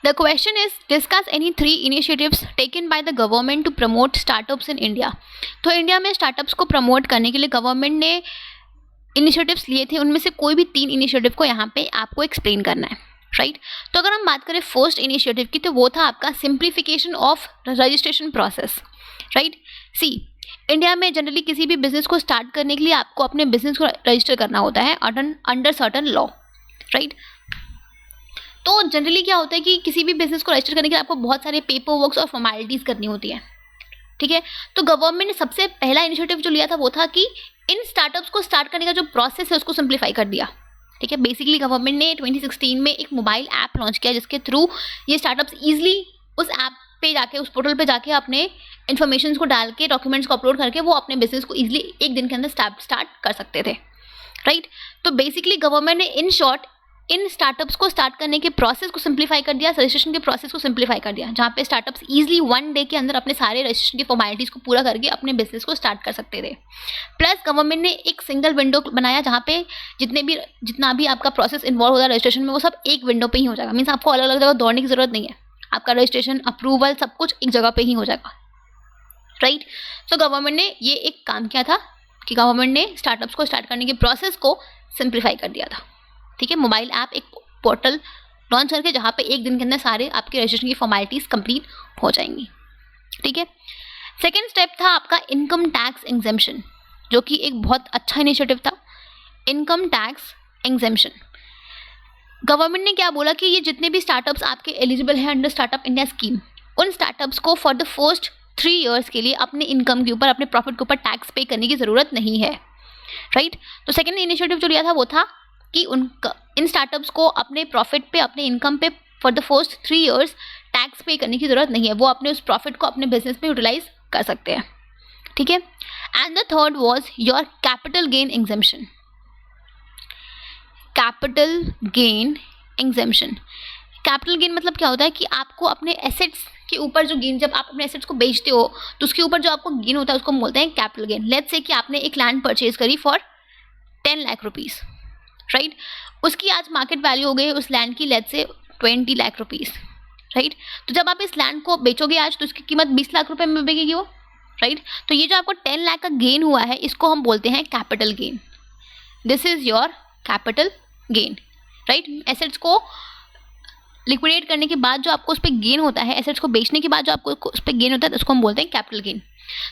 The question is discuss any 3 initiatives taken by the government to promote startups in India. तो India में startups को promote करने के लिए गवर्नमेंट ने इनिशिएटिव्स लिए थे, उनमें से कोई भी 3 इनिशिएटिव को यहाँ पे आपको एक्सप्लेन करना है, राइट। तो अगर हम बात करें फर्स्ट इनिशिएटिव की, तो वो था आपका simplification of registration process, right. See, India में जनरली किसी भी बिजनेस को स्टार्ट करने के लिए आपको अपने बिजनेस को रजिस्टर करना होता है अंडर सर्टन लॉ, राइट। तो जनरली क्या होता है कि किसी भी बिजनेस को रजिस्टर करने के लिए आपको बहुत सारे पेपर वर्क्स और फॉर्मेलिटीज़ करनी होती है, ठीक है। तो गवर्नमेंट ने सबसे पहला इनिशिएटिव जो लिया था वो था कि इन स्टार्टअप्स को स्टार्ट करने का जो प्रोसेस है उसको सिंप्लीफाई कर दिया, ठीक है। बेसिकली गवर्नमेंट ने 2016 में एक मोबाइल ऐप लॉन्च किया जिसके थ्रू ये स्टार्टअप्स ईजिली उस ऐप पे जाके, उस पोर्टल पे जाके अपने इन्फॉर्मेशन को डाल के, डॉक्यूमेंट्स को अपलोड करके वो अपने बिजनेस को ईजिली एक दिन के अंदर स्टार्ट कर सकते थे, राइट। तो बेसिकली गवर्नमेंट ने इन शॉर्ट इन स्टार्टअप्स को स्टार्ट करने के प्रोसेस को सिंप्लीफाई कर दिया, रजिस्ट्रेशन के प्रोसेस को सिंप्लीफाई कर दिया, जहाँ पे स्टार्टअप्स ईजिली 1 डे के अंदर अपने सारे रजिस्ट्रेशन की फॉर्मेलिटीज़ को पूरा करके अपने बिजनेस को स्टार्ट कर सकते थे। प्लस गवर्नमेंट ने एक सिंगल विंडो बनाया जहाँ पे जितना भी आपका प्रोसेस इन्वॉल्व होगा रजिस्ट्रेशन में, वो सब एक विंडो पे ही हो जाएगा। मीन्स आपको अलग अलग जगह दौड़ने की जरूरत नहीं है, आपका रजिस्ट्रेशन, अप्रूवल, सब कुछ एक जगह पे ही हो जाएगा, राइट। तो गवर्नमेंट ने ये एक काम किया था कि गवर्नमेंट ने स्टार्टअप्स को स्टार्ट करने के प्रोसेस को सिंप्लीफाई कर दिया था, ठीक है। मोबाइल ऐप, एक पोर्टल लॉन्च करके जहाँ पे एक दिन के अंदर सारे आपके रजिस्ट्रेशन की फॉर्मेलिटीज़ कंप्लीट हो जाएंगी, ठीक है। सेकेंड स्टेप था आपका इनकम टैक्स एग्जेम्पशन, जो कि एक बहुत अच्छा इनिशिएटिव था। इनकम टैक्स एग्जेम्पशन, गवर्नमेंट ने क्या बोला कि ये जितने भी स्टार्टअप्स आपके एलिजिबल हैं अंडर स्टार्टअप इंडिया स्कीम, उन स्टार्टअप्स को फॉर द फर्स्ट 3 ईयर्स के लिए अपने इनकम के ऊपर, अपने प्रॉफिट के ऊपर टैक्स पे करने की ज़रूरत नहीं है, राइट। तो सेकेंड इनिशिएटिव जो लिया था वो था कि इन स्टार्टअप्स को अपने प्रॉफिट पे, अपने इनकम पे for the first 3 years tax पे करने की ज़रूरत नहीं है, वो अपने उस प्रॉफिट को अपने बिजनेस में यूटिलाइज कर सकते हैं, ठीक है। And the third was your capital gain exemption. Capital gain exemption, capital gain मतलब क्या होता है कि आपको अपने एसेट्स के ऊपर जो गेन, जब आप अपने एसेट्स को बेचते हो तो उसके ऊपर जो आपको गेन होता है उसको हम बोलते हैं कैपिटल गेन। लेट्स से कि आपने एक लैंड परचेज करी फॉर 10 लाख रुपीज़, राइट। उसकी आज मार्केट वैल्यू हो गई उस लैंड की let's say 20 lakh rupees, right. तो जब आप इस लैंड को बेचोगे आज तो उसकी कीमत 20 लाख रुपए में बिकेगी वो, राइट। तो ये जो आपको 10 लाख का गेन हुआ है इसको हम बोलते हैं capital gain. This is your capital gain, right. Assets को लिक्विडेट करने के बाद जो आपको उस पर गेन होता है, एसेट्स को बेचने के बाद जो आपको उस पर गेन होता है उसको हम बोलते हैं कैपिटल गेन।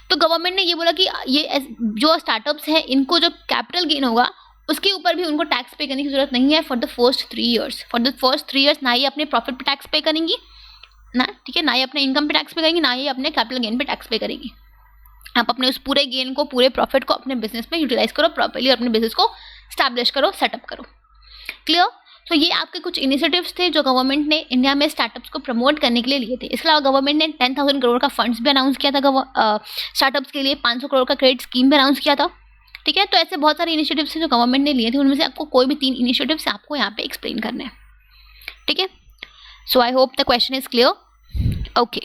तो गवर्नमेंट ने ये बोला कि ये जो स्टार्टअप्स हैं इनको जो कैपिटल गेन होगा उसके ऊपर भी उनको टैक्स पे करने की जरूरत नहीं है for the first 3 years. For the first 3 years ना ही अपने प्रॉफिट पे टैक्स पे करेंगी ना, ठीक है, ना ही अपने इनकम पे टैक्स पे करेंगी, ना ही अपने कैपिटल गेन पे टैक्स पे करेंगी। आप अपने उस पूरे गेन को, पूरे प्रॉफिट को अपने बिजनेस में यूटिलाइज करो प्रॉपर्ली, अपने बिजनेस को स्टैब्लिश करो, सेटअप करो। क्लियर। तो ये आपके कुछ इनिशिएटिव्स थे जो गवर्नमेंट ने इंडिया में स्टार्टअप्स को प्रमोट करने के लिए लिए थे। इसके अलावा गवर्नमेंट ने 10,000 करोड़ का फंड्स भी अनाउंस किया था स्टार्टअप्स के लिए, 500 करोड़ का क्रेडिट स्कीम भी अनाउंस किया था, ठीक है। तो ऐसे बहुत सारे इनिशिएटिव्स हैं जो गवर्नमेंट ने लिए थे, उनमें से आपको कोई भी 3 इनिशिएटिव्स आपको यहाँ पे एक्सप्लेन करने हैं, ठीक है। So I hope the question is clear. Okay.